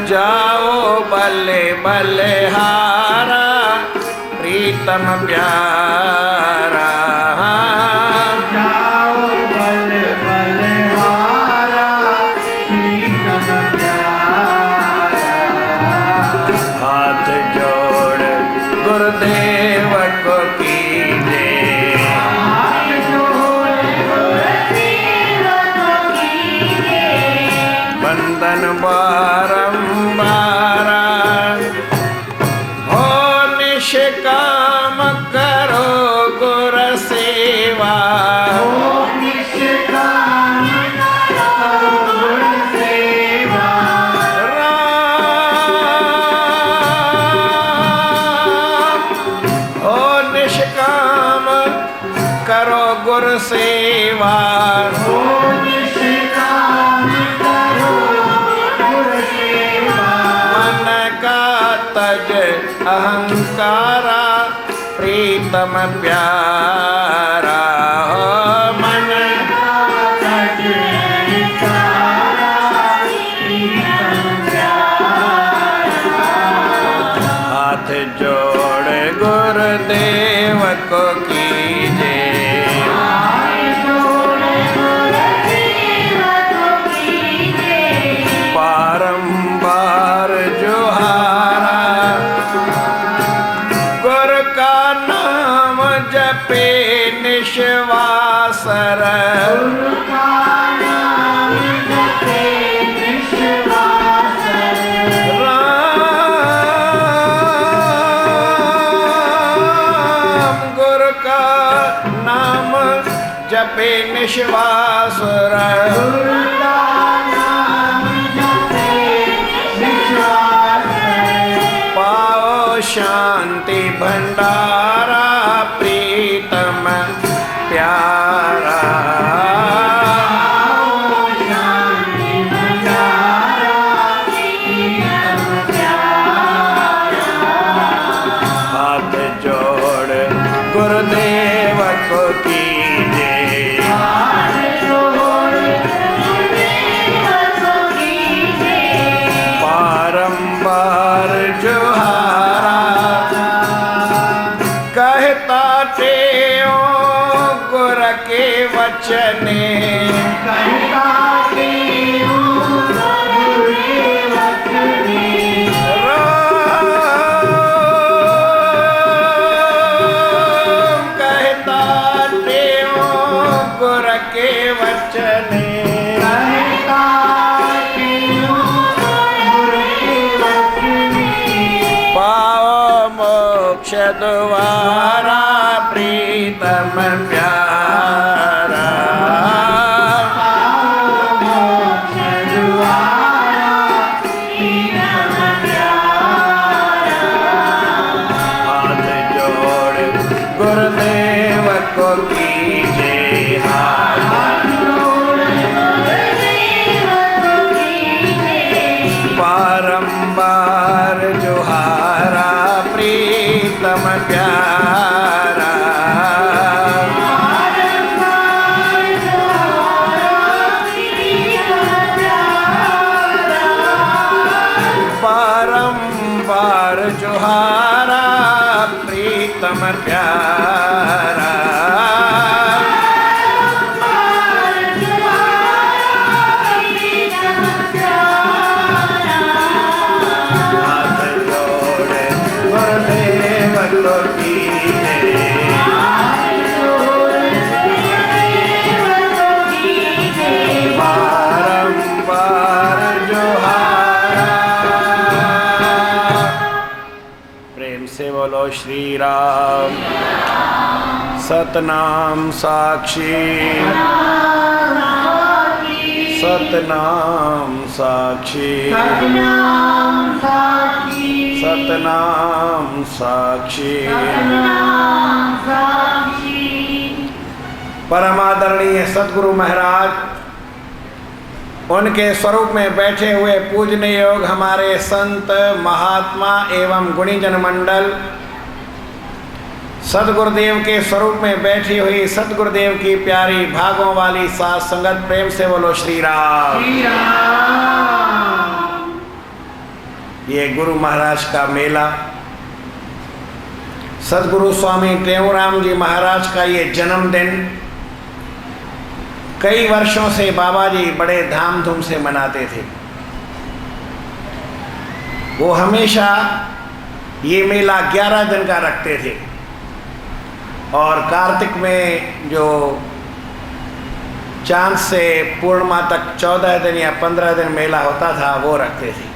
जाओ बल्ले बल्ले हारा प्रीतम प्यारा। जाओ बल्ले बल्ले हारा प्रीतम प्यारा। हाथ जोड़ गुरुदेव को कीजे, हाथ जोड़ गुरुदेव को कीजे। बंधन बारंबार हो निष्काम करो गुर सेवा। निष्काम करो गुर सेवा। राम हो निष्काम करो गुर सेवा। निष्काम करो गुर सेवा। मन का तज अहंकारा प्रीतम प्यारा। मन का तज अहंकारा प्रीतम प्यारा। हाथ जोड़ गुरुदेव को कीजे, बारंबार जोहारा गुर का नाम जपे निश्वासर। गुरु का नाम जपे निश्वासर। राम गुरु का नाम जपे निश्वासर। गुरु का नाम जपे निश्वासर। पाओ शांति भंडारा प्रीतम प्यारा। शांति भंडारा प्रीतम प्यारा। हाथ जोड़ गुरुदेव को कीजे, हाथ जोड़ गुरुदेव को कीजे। बारंबार जोहारा कहता टेओ गुर के वचने। कहता देहूँ गुरु के वचने। राम कहता टेओ गुर के वचने। कहता देहूँ गुरु के वचने। पाओ मोक्ष द्वारा प्रीतम प्यारा। मोक्ष द्वारा प्रीतम प्यारा। हाथ जोड़ गुरुदेव को कीजे, हाथ जोड़ गुरुदेव को कीजे। बारंबार जोहारा प्रीतम प्यारा। बारंबार जोहारा प्रीतम प्यारा। बारंबार जोहारा प्रीतम प्यारा। बारंबार जोहारा प्रीतम प्यारा। हाथ जोड़ गुरुदेव को कीजे, हाथ जोड़ गुरुदेव को कीजे। बारंबार जोहारा। प्रेम से बोलो श्री राम। सतनाम साक्षी, सतनाम साक्षी, सतनाम साक्षी। सतनाम साक्षी। सतनाम साक्षी। परमादरणीय सद्गुरु महाराज, उनके स्वरूप में बैठे हुए पूजनीय योग हमारे संत महात्मा एवं गुणीजन मंडल, सदगुरुदेव के स्वरूप में बैठी हुई सदगुरुदेव की प्यारी भागों वाली साथ संगत, प्रेम से बोलो श्री राम। श्री राम। ये गुरु महाराज का मेला, सदगुरु स्वामी टेऊराम जी महाराज का ये जन्मदिन कई वर्षों से बाबा जी बड़े धामधूम से मनाते थे। वो हमेशा ये मेला 11 दिन का रखते थे और कार्तिक में जो चांद से पूर्णिमा तक 14 दिन या 15 दिन मेला होता था वो रखते थे।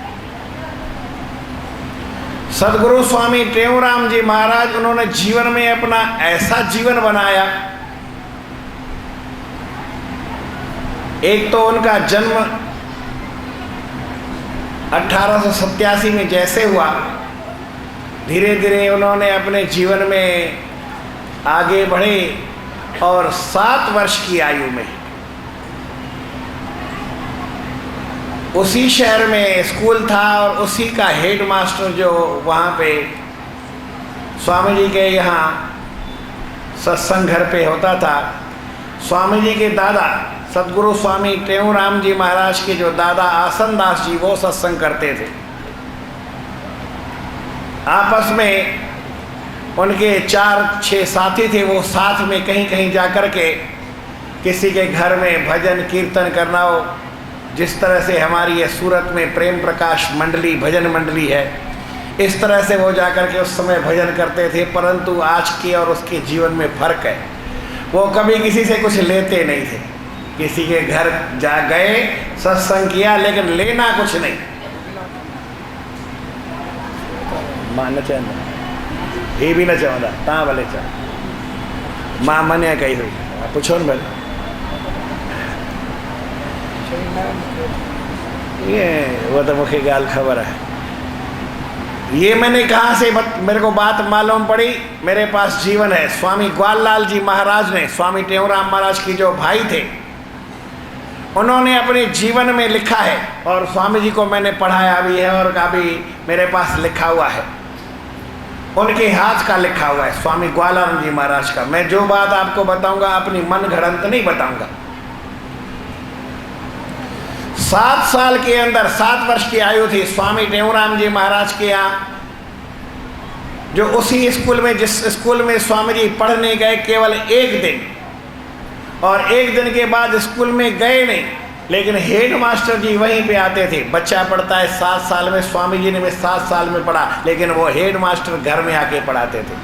सदगुरु स्वामी टेऊराम जी महाराज, उन्होंने जीवन में अपना ऐसा जीवन बनाया। एक तो उनका जन्म 1887 में जैसे हुआ, धीरे धीरे उन्होंने अपने जीवन में आगे बढ़े और 7 वर्ष की आयु में उसी शहर में स्कूल था और उसी का हेड मास्टर जो वहाँ पे स्वामी जी के यहाँ सत्संग घर पे होता था, स्वामी जी के दादा सदगुरु स्वामी टेऊराम जी महाराज के जो दादा आसनदास जी, वो सत्संग करते थे। आपस में उनके 4-6 साथी थे, वो साथ में कहीं कहीं जा कर के किसी के घर में भजन कीर्तन करना हो, जिस तरह से हमारी ये सूरत में प्रेम प्रकाश मंडली भजन मंडली है, इस तरह से वो जाकर के उस समय भजन करते थे। परंतु आज के और उसके जीवन में फर्क है। वो कभी किसी से कुछ लेते नहीं थे, किसी के घर जा गए, सत्संग किया, लेकिन लेना कुछ नहीं। मां न चाहता ये भी न चाहता ता भले चाह मां मने कही हुई पूछो न भले। ये वो तो मुख्य गाल खबर है। ये मैंने कहाँ से मेरे को बात मालूम पड़ी, मेरे पास जीवन है। स्वामी ग्वाललाल जी महाराज ने, स्वामी टेऊराम महाराज की जो भाई थे, उन्होंने अपने जीवन में लिखा है और स्वामी जी को मैंने पढ़ाया भी है और अभी मेरे पास लिखा हुआ है, उनके हाथ का लिखा हुआ है, स्वामी ग्वाललाल जी महाराज का। मैं जो बात आपको बताऊंगा अपनी मन घड़ंत नहीं बताऊंगा। 7 साल के अंदर 7 वर्ष की आयु थी स्वामी टेऊराम जी महाराज के यहाँ, जो उसी स्कूल में, जिस स्कूल में स्वामी जी पढ़ने गए केवल 1 दिन, और 1 दिन के बाद स्कूल में गए नहीं, लेकिन हेड मास्टर जी वहीं पे आते थे। बच्चा पढ़ता है 7 साल में, स्वामी जी ने भी 7 साल में पढ़ा, लेकिन वो हेड मास्टर घर में आके पढ़ाते थे।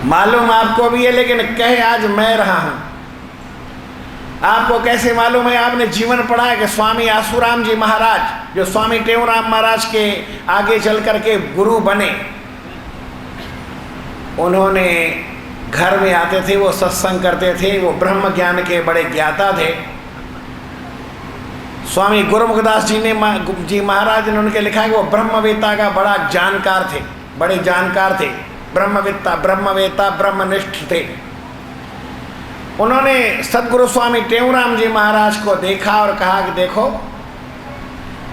मालूम आपको भी है, लेकिन कहे आज मैं रहा हूं। आपको कैसे मालूम है? आपने जीवन पढ़ा है कि स्वामी आसूराम जी महाराज, जो स्वामी टेऊराम महाराज के आगे चल करके गुरु बने, उन्होंने घर में आते थे, वो सत्संग करते थे, वो ब्रह्म ज्ञान के बड़े ज्ञाता थे। स्वामी गुरुमुखदास जी महाराज ने उनके लिखा है कि वो ब्रह्मवेत्ता का बड़ा जानकार थे, बड़े जानकार थे, ब्रह्मवेत्ता ब्रह्मनिष्ठ थे। उन्होंने सदगुरु स्वामी टेऊराम जी महाराज को देखा और कहा कि देखो,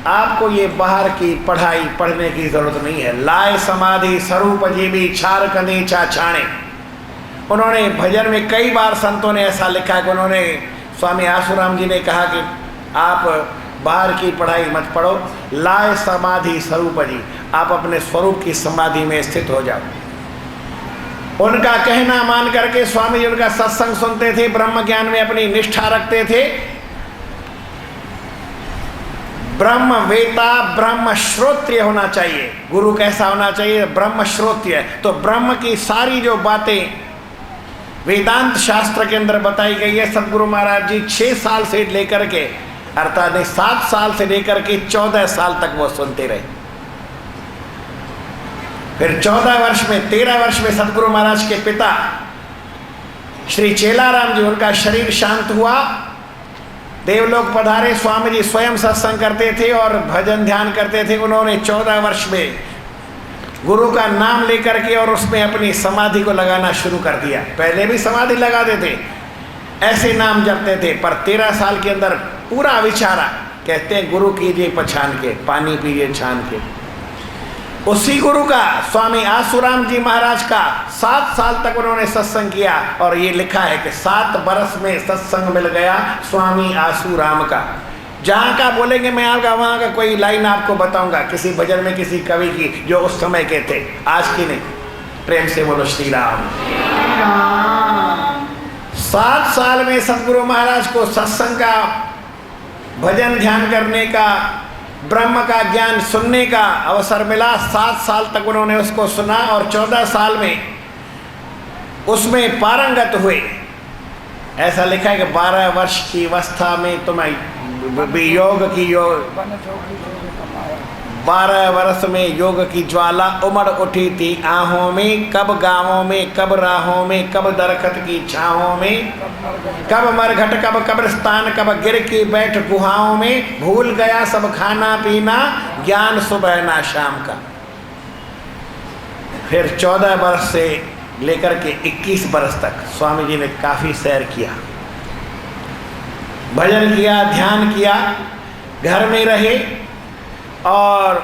आपको ये बाहर की पढ़ाई पढ़ने की जरूरत नहीं है। लाए समाधि स्वरूप जीवी छार कनी चा छाणे। उन्होंने भजन में कई बार संतों ने ऐसा लिखा कि उन्होंने, स्वामी आसूराम जी ने कहा कि आप बाहर की पढ़ाई मत पढ़ो, लाए समाधि स्वरूप जी, आप अपने स्वरूप की समाधि में स्थित हो जाओ। उनका कहना मान करके स्वामी जी उनका सत्संग सुनते थे, ब्रह्म ज्ञान में अपनी निष्ठा रखते थे। ब्रह्मवेता ब्रह्म श्रोत्रिय होना चाहिए। गुरु कैसा होना चाहिए? ब्रह्म श्रोत्रिय। तो ब्रह्म की सारी जो बातें वेदांत शास्त्र के अंदर बताई गई है, सदगुरु महाराज जी 6 साल से लेकर के, अर्थात 7 साल से लेकर के 14 साल तक वो सुनते रहे। फिर 14 वर्ष में, 13 वर्ष में सदगुरु महाराज के पिता श्री चेलाराम जी, उनका शरीर शांत हुआ, देवलोक पधारे। स्वामी जी स्वयं सत्संग करते थे और भजन ध्यान करते थे। उन्होंने 14 वर्ष में गुरु का नाम लेकर के और उसमें अपनी समाधि को लगाना शुरू कर दिया। पहले भी समाधि लगाते थे, ऐसे नाम जपते थे, पर 13 साल के अंदर पूरा विचारा। कहते हैं गुरु कीजिए पहचान के, पानी पीजिए छान के। उसी गुरु का, स्वामी आसूराम जी महाराज का 7 साल तक उन्होंने सत्संग किया। और ये लिखा है कि 7 बरस में सत्संग मिल गया स्वामी आसूराम का। जहाँ का बोलेंगे मैं आपका वहाँ का कोई लाइन आपको बताऊंगा, किसी भजन में किसी कवि की जो उस समय के थे, आज की नहीं। प्रेम से बोलो श्री राम। 7 साल में सतगुरु महाराज को सत्संग का, भजन ध्यान करने का, ब्रह्म का ज्ञान सुनने का अवसर मिला। 7 साल तक उन्होंने उसको सुना और 14 साल में उसमें पारंगत हुए। ऐसा लिखा है कि 12 वर्ष की अवस्था में तुम्हें योग 12 वर्ष में योग की ज्वाला उमड़ उठी थी आहों में, कब गांवों में, कब राहों में, कब दरखत की छाहों में, कब मरघट, कब कब्रिस्तान, कब गिर की बैठ गुहाओं में, भूल गया सब खाना पीना, ज्ञान सुबह ना शाम का। फिर 14 वर्ष से लेकर के 21 वर्ष तक स्वामी जी ने काफ़ी सैर किया, भजन किया, ध्यान किया, घर में रहे और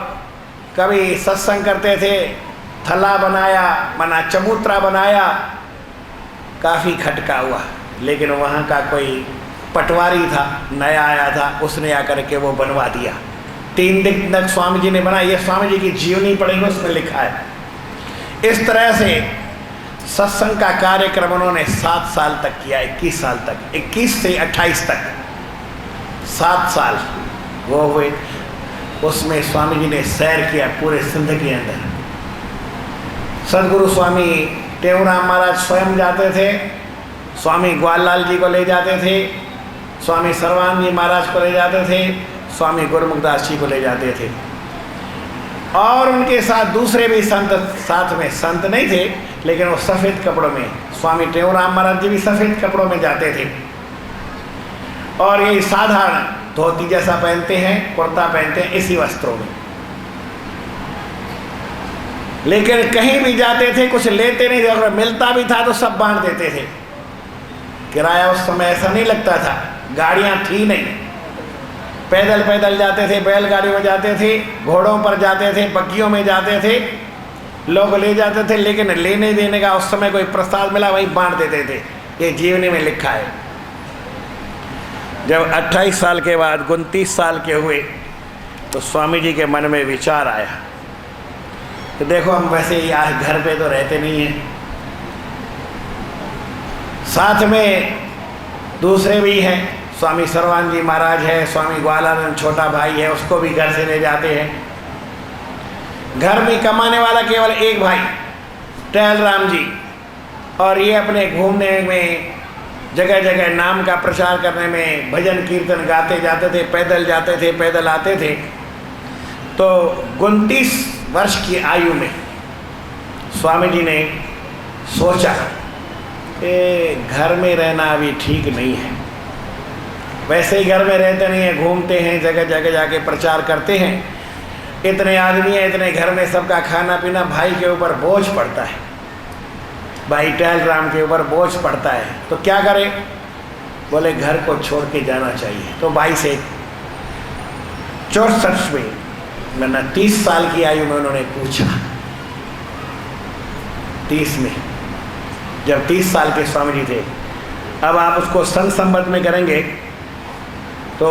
कभी सत्संग करते थे, थला बनाया, मना चबूतरा बनाया, काफ़ी खटका हुआ। लेकिन वहाँ का कोई पटवारी था, नया आया था, उसने आकर के वो बनवा दिया। 3 दिन तक स्वामी जी ने बनाया। ये स्वामी जी की जीवनी पढ़ेंगे, उसमें लिखा है। इस तरह से सत्संग का कार्यक्रम उन्होंने 7 साल तक किया, 21 साल तक, 21 से 28 तक 7 साल वो हुए। उसमें स्वामी जी ने सैर किया पूरे सिंध के अंदर। सदगुरु स्वामी टेऊराम महाराज स्वयं जाते थे, स्वामी ग्वाललाल जी को ले जाते थे, स्वामी सर्वानंद जी महाराज को ले जाते थे, स्वामी गुरुमुखदास जी को ले जाते थे। और उनके साथ दूसरे भी संत साथ में, संत नहीं थे लेकिन वो सफ़ेद कपड़ों में, स्वामी टेऊराम महाराज जी भी सफ़ेद कपड़ों में जाते थे और ये साधारण धोती जैसा पहनते हैं, कुर्ता पहनते हैं, इसी वस्त्रों में। लेकिन कहीं भी जाते थे कुछ लेते नहीं थे, अगर मिलता भी था तो सब बांट देते थे। किराया उस समय ऐसा नहीं लगता था, गाड़ियां थी नहीं, पैदल पैदल जाते थे, बैलगाड़ी में जाते थे, घोड़ों पर जाते थे, बग्गियों में जाते थे, लोग ले जाते थे। लेकिन लेने देने का उस समय कोई प्रसाद मिला वहीं बांट देते थे। ये जीवनी में लिखा है। जब 28 साल के बाद 29 साल के हुए तो स्वामी जी के मन में विचार आया कि देखो हम वैसे ही आज घर पे तो रहते नहीं हैं, साथ में दूसरे भी हैं, स्वामी सर्वानंद जी महाराज है, स्वामी ग्वालानंद छोटा भाई है, उसको भी घर से ले जाते हैं। घर में कमाने वाला केवल एक भाई टहलराम जी, और ये अपने घूमने में, जगह जगह नाम का प्रचार करने में, भजन कीर्तन गाते जाते थे, पैदल जाते थे, पैदल आते थे। तो 29 वर्ष की आयु में स्वामी जी ने सोचा कि घर में रहना अभी ठीक नहीं है। वैसे ही घर में रहते नहीं हैं, घूमते हैं, जगह जगह जाके प्रचार करते हैं, इतने आदमी हैं, इतने घर में सबका खाना पीना, भाई के ऊपर बोझ पड़ता है, भाई टहलराम के ऊपर बोझ पड़ता है। तो क्या करें? बोले घर को छोड़ के जाना चाहिए। तो भाई से 64 में, मैंने 30 साल की आयु में उन्होंने पूछा, 30 में, जब 30 साल के स्वामी जी थे। अब आप उसको सन संबत में करेंगे तो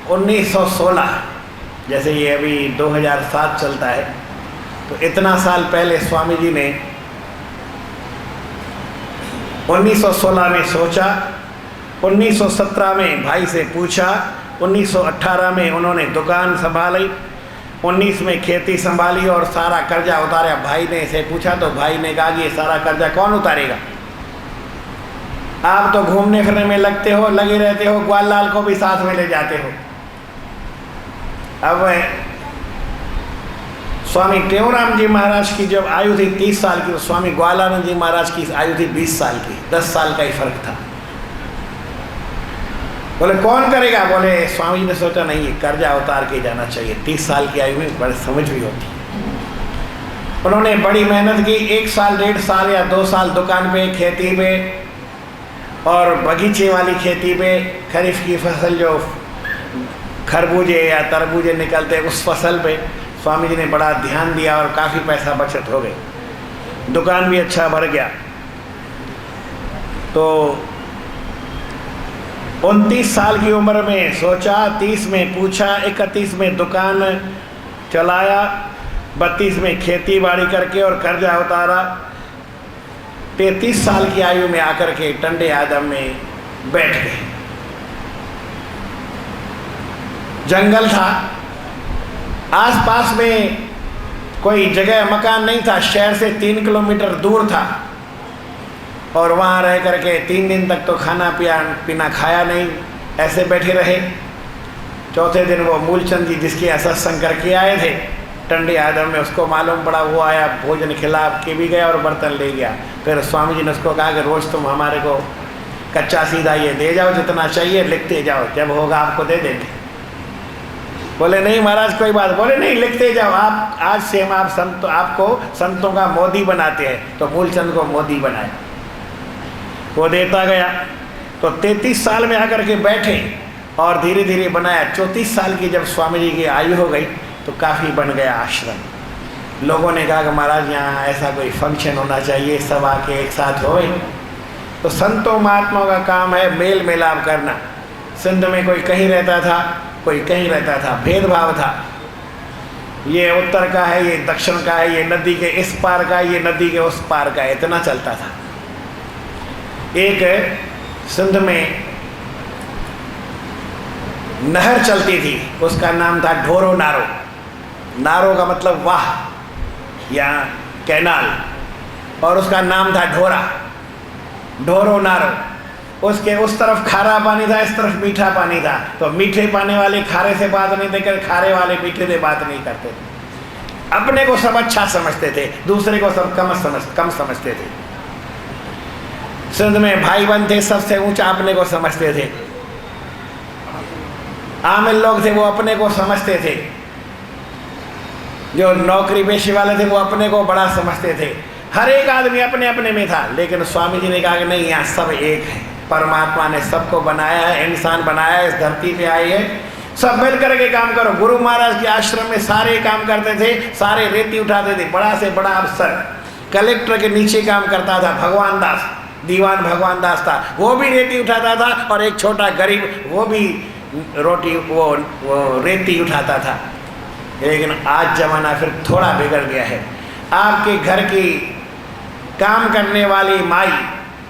1916, जैसे ये अभी 2007 चलता है, तो इतना साल पहले स्वामी जी ने 1916 में सोचा, 1917 में भाई से पूछा, 1918 में उन्होंने दुकान संभाली, 19 में खेती संभाली और सारा कर्जा उतारा। भाई ने से पूछा तो भाई ने कहा कि ये सारा कर्जा कौन उतारेगा, आप तो घूमने फिरने में लगे रहते हो, ग्वाललाल को भी साथ में ले जाते हो। अब स्वामी टेऊराम जी महाराज की जब आयु थी 30 साल की, तो स्वामी ग्वालानंद जी महाराज की आयु थी 20 साल की, 10 साल का ही फर्क था। बोले कौन करेगा? बोले स्वामी जी ने सोचा नहीं, कर्जा उतार के जाना चाहिए। 30 साल की आयु में बड़ी समझ भी होती। उन्होंने बड़ी मेहनत की, 1 साल 1.5 साल या 2 साल दुकान पे, खेती पे और बगीचे वाली खेती पे, खरीफ की फसल जो खरबूजे या तरबूजे निकलते उस फसल पे स्वामी जी ने बड़ा ध्यान दिया और काफ़ी पैसा बचत हो गई, दुकान भी अच्छा भर गया। तो 29 साल की उम्र में सोचा, 30 में पूछा, 31 में दुकान चलाया, 32 में खेती बाड़ी करके और कर्जा उतारा, 33 साल की आयु में आकर के टंडे आदम में बैठ गए। जंगल था, आसपास में कोई जगह मकान नहीं था, शहर से 3 किलोमीटर दूर था और वहाँ रह करके 3 दिन तक तो खाना पीना खाया नहीं, ऐसे बैठे रहे। चौथे दिन वो मूलचंद जी जिसके यहाँ सत्संग करके आए थे टंडे आदम में, उसको मालूम पड़ा, वो आया, भोजन खिला के भी गया और बर्तन ले गया। फिर स्वामी जी ने उसको कहा कि रोज़ तुम हमारे को कच्चा सीधा ये दे जाओ, जितना चाहिए लिखते जाओ, जब होगा आपको दे देंगे। बोले नहीं महाराज कोई बात, बोले नहीं लिखते जाओ, आप आज से हम आपको संतों का मोदी बनाते हैं। तो मूलचंद को मोदी बनाए, वो देता गया। तो 33 साल में आकर के बैठे और धीरे धीरे बनाया। 34 साल की जब स्वामी जी की आयु हो गई तो काफ़ी बन गया आश्रम। लोगों ने कहा कि महाराज यहाँ ऐसा कोई फंक्शन होना चाहिए, सब आके एक साथ होए। तो संतों महात्माओं का काम है मेल मिलाप करना। सिंध में कोई कहीं रहता था, कोई कहीं रहता था, भेदभाव था। ये उत्तर का है, ये दक्षिण का है, ये नदी के इस पार का है, ये नदी के उस पार का है, इतना चलता था। एक सिंध में नहर चलती थी, उसका नाम था ढोरो नारो। नारो का मतलब वाह या कैनाल, और उसका नाम था ढोरा, ढोरो नारो। उसके उस तरफ खारा पानी था, इस तरफ मीठा पानी था। तो मीठे पानी वाले खारे से बात नहीं करते, खारे वाले मीठे से बात नहीं करते। अपने को सब अच्छा समझते थे, दूसरे को सब कम समझते थे। सिंध में भाई बंद थे, सबसे ऊंचा अपने को समझते थे। आमिल लोग थे वो अपने को समझते थे, जो नौकरी पेशे वाले थे वो अपने को बड़ा समझते थे। हर एक आदमी अपने अपने में था। लेकिन स्वामी जी ने कहा कि नहीं, यहाँ सब एक है। परमात्मा ने सबको बनाया है, इंसान बनाया है, इस धरती पे आए है, सब मिल करके काम करो। गुरु महाराज के आश्रम में सारे काम करते थे, सारे रेती उठाते थे। बड़ा से बड़ा अफसर कलेक्टर के नीचे काम करता था भगवान दास, दीवान भगवान दास था, वो भी रेती उठाता था। और एक छोटा गरीब वो भी रोटी वो रेती उठाता था। लेकिन आज जमाना फिर थोड़ा बिगड़ गया है। आपके घर की काम करने वाली माई,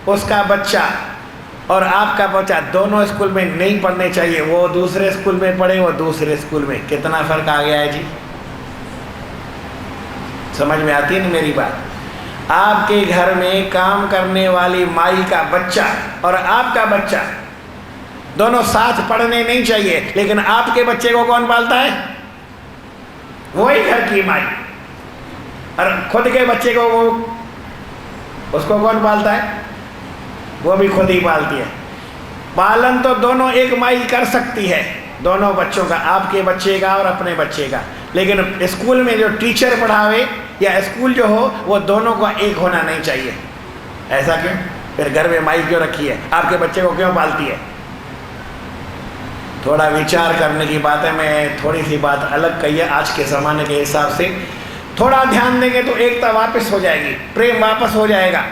उसका बच्चा और आपका बच्चा दोनों स्कूल में नहीं पढ़ने चाहिए। वो दूसरे स्कूल में पढ़े, वो दूसरे स्कूल में। कितना फर्क आ गया है जी, समझ में आती है ना मेरी बात? आपके घर में काम करने वाली माई का बच्चा और आपका बच्चा दोनों साथ पढ़ने नहीं चाहिए। लेकिन आपके बच्चे को कौन पालता है? वही घर की माई। और खुद के बच्चे को उसको कौन पालता है? वो भी खुद ही पालती है। पालन तो दोनों एक माई कर सकती है, दोनों बच्चों का, आपके बच्चे का और अपने बच्चे का। लेकिन स्कूल में जो टीचर पढ़ावे या स्कूल जो हो, वो दोनों का एक होना नहीं चाहिए। ऐसा क्यों? फिर घर में माई क्यों रखी है? आपके बच्चे को क्यों पालती है? थोड़ा विचार करने की बात है। मैं थोड़ी सी बात अलग कही है आज के ज़माने के हिसाब से। थोड़ा ध्यान देंगे तो एकता वापस हो जाएगी, प्रेम वापस हो जाएगा,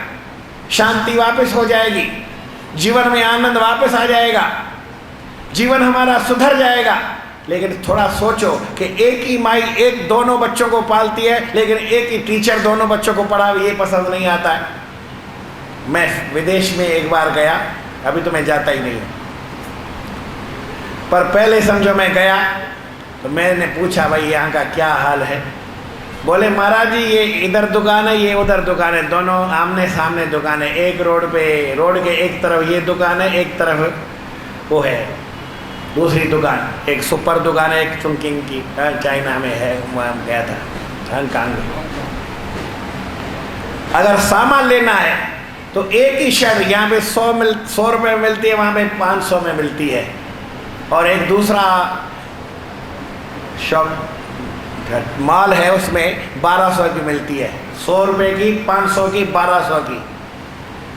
शांति वापस हो जाएगी, जीवन में आनंद वापस आ जाएगा, जीवन हमारा सुधर जाएगा। लेकिन थोड़ा सोचो कि एक ही माई एक दोनों बच्चों को पालती है, लेकिन एक ही टीचर दोनों बच्चों को पढ़ावे, ये पसंद नहीं आता है। मैं विदेश में एक बार गया, अभी तो मैं जाता ही नहीं हूँ, पर पहले समझो मैं गया तो मैंने पूछा भाई यहाँ का क्या हाल है? बोले महाराज जी ये इधर दुकान है, ये उधर दुकान है, दोनों आमने सामने दुकान है। एक रोड पे, रोड के एक तरफ ये दुकान है, एक तरफ वो है दूसरी दुकान। एक सुपर दुकान है, एक चुंकिंग की, चाइना में है, वहाँ गया था, हांगकांग में। अगर सामान लेना है तो एक ही शर्ट यहाँ पे 100 रुपये में मिलती है, वहाँ पे 500 में मिलती है। और एक दूसरा शॉप मॉल है, उसमें 1200 की मिलती है, 100 रुपये की, 500 की, 1200 की।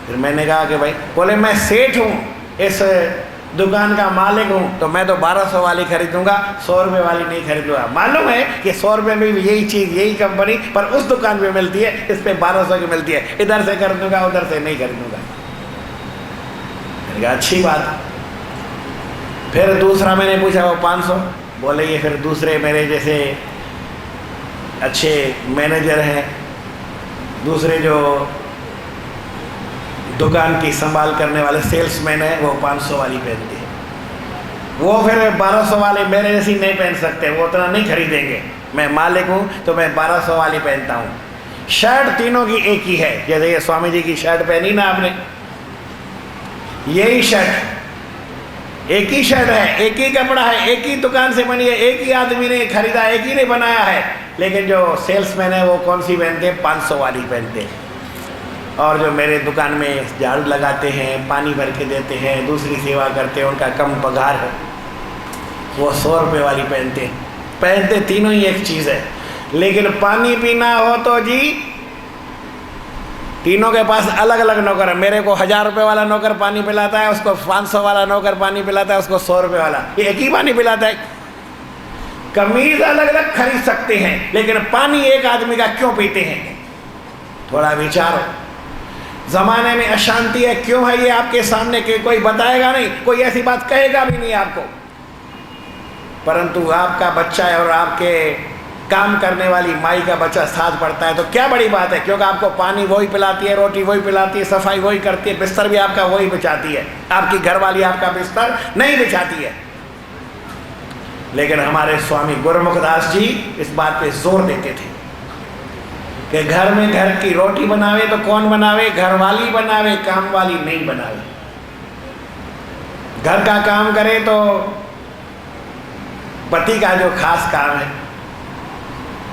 फिर मैंने कहा कि भाई, बोले मैं सेठ हूँ, इस दुकान का मालिक हूँ, तो मैं तो 1200 वाली खरीदूंगा, 100 रुपये वाली नहीं खरीदूंगा। मालूम है कि 100 रुपये में भी यही चीज़, यही कंपनी, पर उस दुकान पे मिलती है, इस पे 1200 की मिलती है। इधर से खरीदूंगा, उधर से नहीं खरीदूंगा। मैंने कहा अच्छी बात। फिर दूसरा मैंने पूछा, वो 500। बोले ये फिर दूसरे मेरे जैसे अच्छे मैनेजर हैं, दूसरे जो दुकान की संभाल करने वाले सेल्समैन हैं, वो 500 वाली पहनते हैं। वो फिर 1200 वाले मेरे जैसी नहीं पहन सकते, वो उतना नहीं खरीदेंगे। मैं मालिक हूँ तो मैं 1200 वाली पहनता हूँ। शर्ट तीनों की एक ही है। जैसे ये स्वामी जी की शर्ट पहनी ना आपने, यही शर्ट, एक ही शर्ट है, एक ही कपड़ा है, एक ही दुकान से बनी है, एक ही आदमी ने खरीदा, एक ही ने बनाया है। लेकिन जो सेल्समैन है वो कौन सी पहनते हैं? 500 वाली पहनते हैं। और जो मेरे दुकान में झाड़ू लगाते हैं, पानी भर के देते हैं, दूसरी सेवा करते हैं, उनका कम पगार है, वो 100 रुपये वाली पहनते हैं। पहनते तीनों ही एक चीज़ है। लेकिन पानी पीना हो तो जी तीनों के पास अलग अलग नौकर है। मेरे को 1000 रुपये वाला नौकर पानी पिलाता है, उसको 500 वाला नौकर पानी पिलाता है, उसको 100 रुपये वाला, ये एक ही पानी पिलाता है। कमीज अलग अलग खरीद सकते हैं, लेकिन पानी एक आदमी का क्यों पीते हैं? थोड़ा विचारो। जमाने में अशांति है, क्यों है ये आपके सामने? कि कोई बताएगा नहीं, कोई ऐसी बात कहेगा भी नहीं आपको। परंतु आपका बच्चा है और आपके काम करने वाली माई का बच्चा साथ पड़ता है तो क्या बड़ी बात है? क्योंकि आपको पानी वही पिलाती है, रोटी वही पिलाती है, सफाई वही करती है, बिस्तर भी आपका वही बिछाती है। आपकी घरवाली आपका बिस्तर नहीं बिछाती है। लेकिन हमारे स्वामी गुरुमुखदास जी इस बात पे जोर देते थे कि घर में घर की रोटी बनावे तो कौन बनावे? घरवाली बनावे, काम वाली नहीं बनावे। घर का काम करे तो पति का जो खास काम है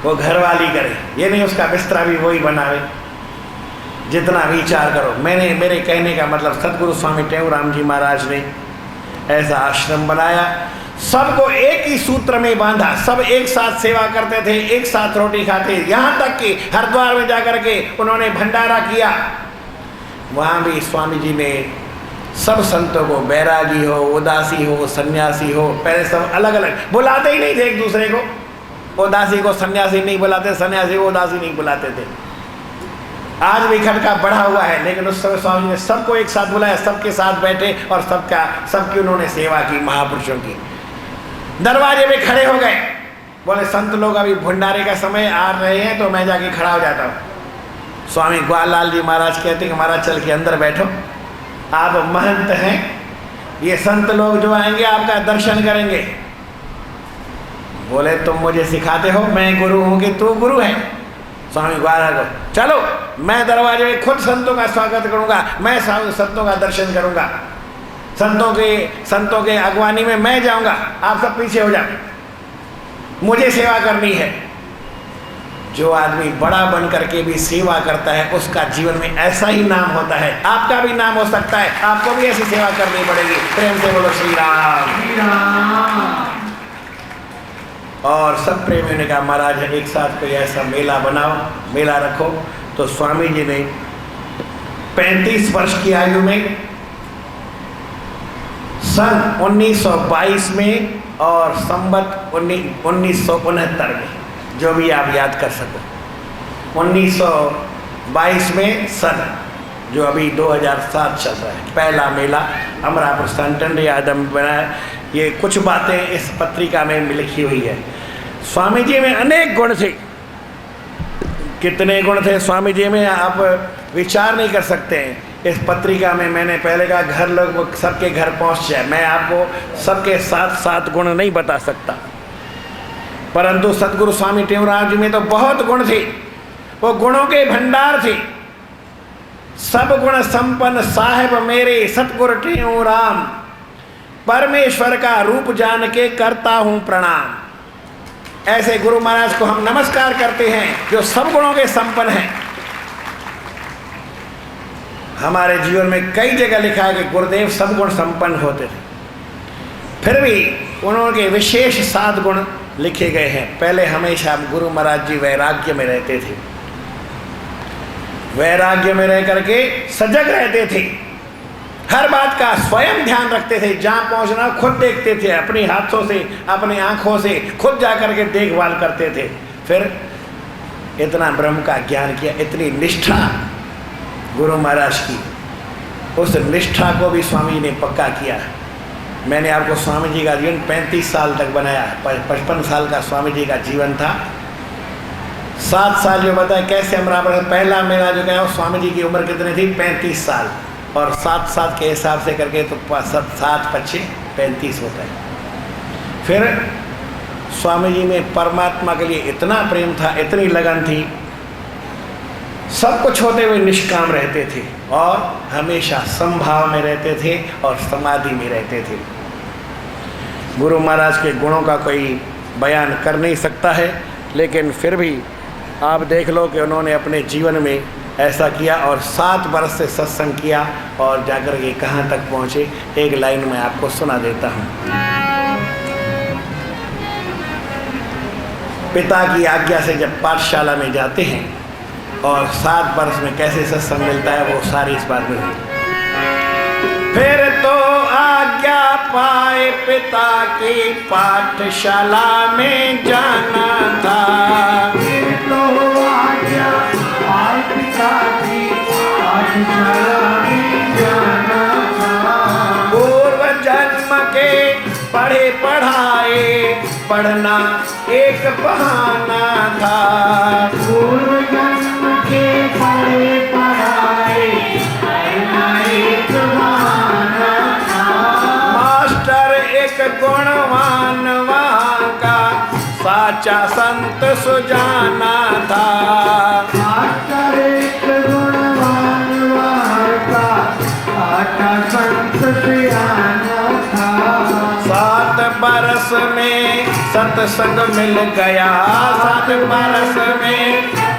वो घरवाली करे, ये नहीं उसका बिस्तरा भी वही बनावे। जितना विचार करो। मेरे कहने का मतलब सतगुरु स्वामी टेऊराम जी महाराज ने ऐसा आश्रम बनाया, सबको एक ही सूत्र में बांधा, सब एक साथ सेवा करते थे, एक साथ रोटी खाते। यहाँ तक कि हरिद्वार में जाकर के उन्होंने भंडारा किया। वहाँ भी स्वामी जी ने सब संतों को, बैरागी हो, उदासी हो, सन्यासी हो, पहले सब अलग अलग बुलाते ही नहीं थे एक दूसरे को। उदासी को सन्यासी नहीं बुलाते, सन्यासी को उदासी नहीं बुलाते थे। आज भी खटका बढ़ा हुआ है, लेकिन उस समय स्वामी जी ने सबको एक साथ बुलाया, सबके साथ बैठे और सबकी उन्होंने सेवा की, महापुरुषों की। दरवाजे में खड़े हो गए, बोले संत लोग अभी भंडारे का समय आ रहे हैं तो मैं जाके खड़ा हो जाता हूँ। स्वामी ग्वाललाल जी महाराज कहते कि महाराज चल के अंदर बैठो, आप महंत हैं, ये संत लोग जो आएंगे आपका दर्शन करेंगे। बोले तुम मुझे सिखाते हो, मैं गुरु हूँ कि तू गुरु है? स्वामी ग्वाललाल को चलो, मैं दरवाजे में खुद संतों का स्वागत करूँगा, मैं संतों का दर्शन करूँगा, संतों के अगवानी में मैं जाऊँगा, आप सब पीछे हो जाओ, मुझे सेवा करनी है। जो आदमी बड़ा बन करके भी सेवा करता है उसका जीवन में ऐसा ही नाम होता है। आपका भी नाम हो सकता है, आपको भी ऐसी सेवा करनी पड़ेगी। प्रेम से बोलो श्री राम। और सब प्रेमियों ने कहा महाराज एक साथ कोई ऐसा मेला बनाओ, मेला रखो। तो स्वामी जी ने 35 वर्ष की आयु में सन 1922 में और संवत 1969 में, जो भी आप याद कर सको, 1922 में सन, जो अभी 2007 चल रहा है, पहला मेला अमरापुर संतन आदम बनाया। ये कुछ बातें इस पत्रिका में लिखी हुई है। स्वामी जी में अनेक गुण थे। कितने गुण थे स्वामी जी में आप विचार नहीं कर सकते हैं। इस पत्रिका में मैंने पहले कहा घर लोग सबके घर पहुंच जाए, मैं आपको सबके 7 गुण नहीं बता सकता, परंतु सतगुरु स्वामी टेऊराम जी में तो बहुत गुण थे। वो गुणों के भंडार थे। सब गुण संपन्न साहेब मेरे सतगुरु टेऊराम, परमेश्वर का रूप जान के करता हूं प्रणाम। ऐसे गुरु महाराज को हम नमस्कार करते हैं जो सब गुणों के संपन्न हैं। हमारे जीवन में कई जगह लिखा है कि गुरुदेव सब गुण संपन्न होते थे, फिर भी उन्होंने विशेष 7 गुण लिखे गए हैं। पहले हमेशा गुरु महाराज जी वैराग्य में रहते थे, वैराग्य में रह करके सजग रहते थे, हर बात का स्वयं ध्यान रखते थे। जहाँ पहुँचना खुद देखते थे, अपने हाथों से, अपनी आँखों से खुद जा करके देखभाल करते थे। फिर इतना ब्रह्म का ज्ञान किया, इतनी निष्ठा गुरु महाराज की, उस निष्ठा को भी स्वामी जी ने पक्का किया। मैंने आपको स्वामी जी का जीवन 35 साल तक बनाया। 55 साल का स्वामी जी का जीवन था। 7 साल जो बताया कैसे हम बराबर, पहला मेरा जो क्या स्वामी जी की उम्र कितनी थी 35 साल, और 7 के हिसाब से करके तो 7-5-35 होता है। फिर स्वामी जी में परमात्मा के लिए इतना प्रेम था, इतनी लगन थी, सब कुछ होते हुए निष्काम रहते थे और हमेशा समभाव में रहते थे और समाधि में रहते थे। गुरु महाराज के गुणों का कोई बयान कर नहीं सकता है, लेकिन फिर भी आप देख लो कि उन्होंने अपने जीवन में ऐसा किया और 7 वर्ष से सत्संग किया और जाकर के कहाँ तक पहुँचे। एक लाइन में आपको सुना देता हूँ। पिता की आज्ञा से जब पाठशाला में जाते हैं और 7 वर्ष में कैसे सत्संग मिलता है, वो सारी इस बात में। फिर तो आज्ञा पाए पिता की पाठशाला में जाना था। फिर तो आज्ञा पाए पिता की पाठशाला में जाना था। पूर्व जन्म के पढ़े पढ़ाए पढ़ना एक बहाना था। पूर्व जन्म के पढ़े पढ़ाए पढ़ना एक बहाना था। मास्टर एक गुणवान वहाँ का साचा संत सुजाना था। मास्टर एक गुणवान वहाँ का साचा संत सुजाना था। 7 बरस में सत्संग मिल गया, 7 बरस में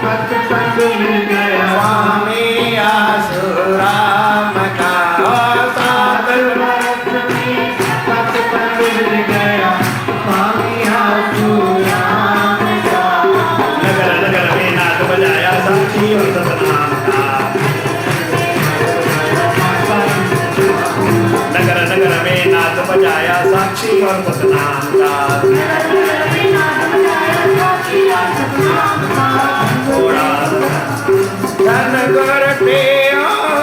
सत्संग मिल गया। स्वामी आसुराम का। 7 बरस में सत्संग मिल गया। स्वामी आसुराम का। नगर नगर में नाद बजाया साक्षी और सतनाम का। नगर नगर में नाद बजाया साक्षी और सतनाम का। धन गुर के ओ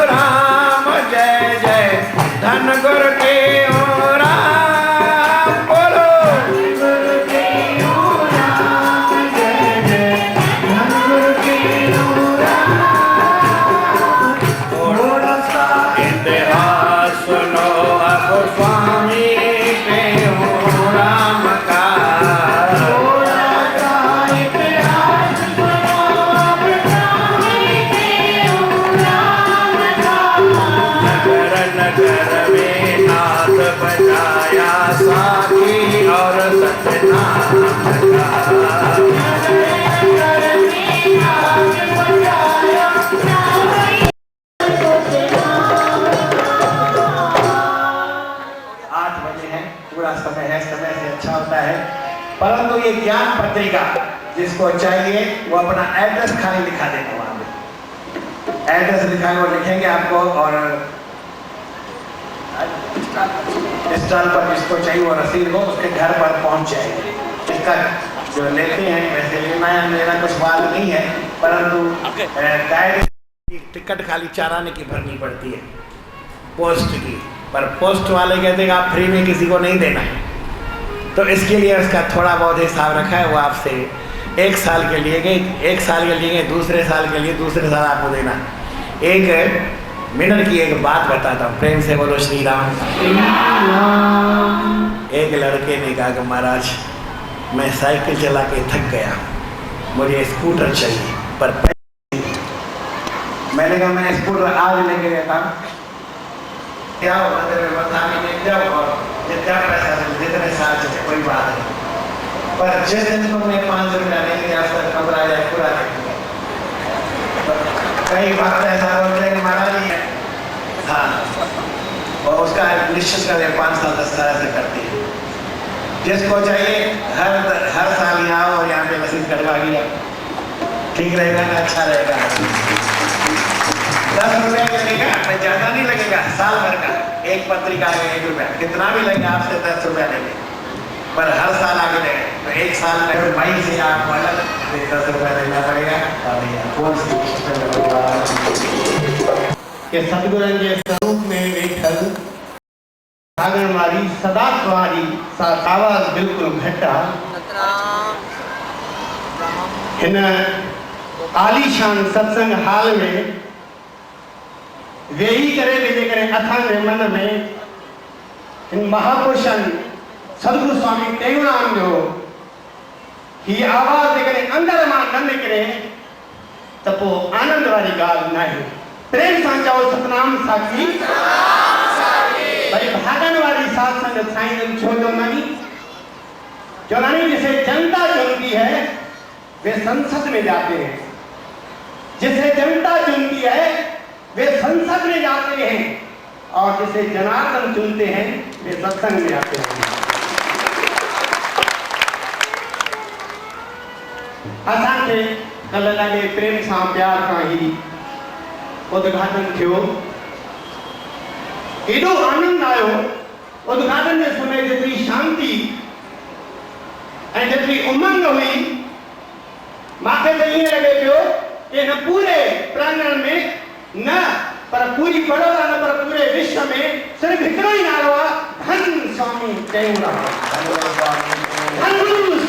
राम जय जय, धन गुर के ओ राम बोलो। गुरु के ओ राम जय जय। धन गुरु के ओ राम। थोड़ा सा इतिहास सुनो अब स्वामी पे ओ राम का। थोड़ा सा इतिहास सुनो अब स्वामी के ओ राम का। नगर नगर में नाद बजाया साखी और सतनाम का। नगर में नाद बजाया साखी 8 बजे है, पूरा समय है, समय से अच्छा होता है। परंतु ये ज्ञान पत्रिका जिसको चाहिए वो अपना एड्रेस खाली लिखा देगा। वहां पे एड्रेस लिखा है, वो लिखेंगे आपको, और स्टॉल पर जिसको चाहिए वो रसीद हो उसके घर पर पहुंच जाएगी। इसका जो लेते हैं वैसे लेना कुछ बात नहीं है, परंतु गाइड टिकट खाली 4 आने की भरनी पड़ती है पोस्ट की। पर पोस्ट वाले कहते हैं कि आप फ्री में किसी को नहीं देना है, तो इसके लिए उसका थोड़ा बहुत हिसाब रखा है। वो आपसे 1 साल के लिए गए, 1 साल के लिए गए, दूसरे साल के लिए दूसरे साल आपको देना। 1 मिनट की एक बात बताता हूँ, प्रेम से बोलो श्री राम। एक लड़के ने कहा कि महाराज मैं साइकिल चला के थक गया, मुझे स्कूटर चाहिए, पर मैंने कहा मैं स्कूटर आज लेके देता हूँ, क्या होगा तेरे बताने में क्या होगा, जितना पैसा जितने साल चले कोई बात नहीं, पर जिस दिन तुमने 5 रुपया नहीं दिया उसका कमरा जाए पूरा देखेंगे। कई बात ऐसा बोलते हैं कि महाराज ही है, हाँ, और उसका निश्चित कर 5 साल 10 साल ऐसे करती है। जिसको चाहिए हर साल यहाँ आओ और यहाँ पे रसीद कटवा लिया, ठीक रहेगा ना, अच्छा रहेगा। 10 रुपया लगेगा, मैं ज़्यादा नहीं लगेगा, साल भर का एक पत्रिका में 1 रुपया, कितना भी लगेगा आपसे 10 रुपया लेंगे, पर हर साल आगे लेंगे तो 1 साल में मई से आपको अलग 10 रुपया देना पड़ेगा। ये सदगुरु के स्वरूप में विठल भागण वारी सदा तुम्हारी आवाज़ बिल्कुलु घटि आहे। हिन आलीशान सत्संग हाल में वेही करे वेझे करे असांजे मन में इन महापुरुषनि सदगुरु स्वामी टेऊंराम जो ही आवाज़ जेकॾहिं अंदर मां न निकिरे त पोइ आनंद वारी ॻाल्हि न आहे। प्रेम सां चओ सतनाम साखी। भाई भागन वाली साथ संगत साईं छो जो नहीं जिसे जनता चुनती है वे संसद में जाते हैं, जिसे जनता चुनती है वे संसद में जाते हैं, और जिसे जनार्दन चुनते हैं वे सत्संग में आते हैं। असांखे कल लगे प्रेम सां प्यार सां ही उद्घाटन थियो। एडो आनंद आयो उद्घाटन के समय, जितनी शांति ऐं जितनी उमंग हुई, माखे तो ये लगे पियो कि न पूरे प्रांगण में न पर पूरी बड़ौदा न पर पूरे विश्व में सिर्फ हिकिड़ो ही नारो आहे, धन स्वामी टेऊंराम, धन गुरु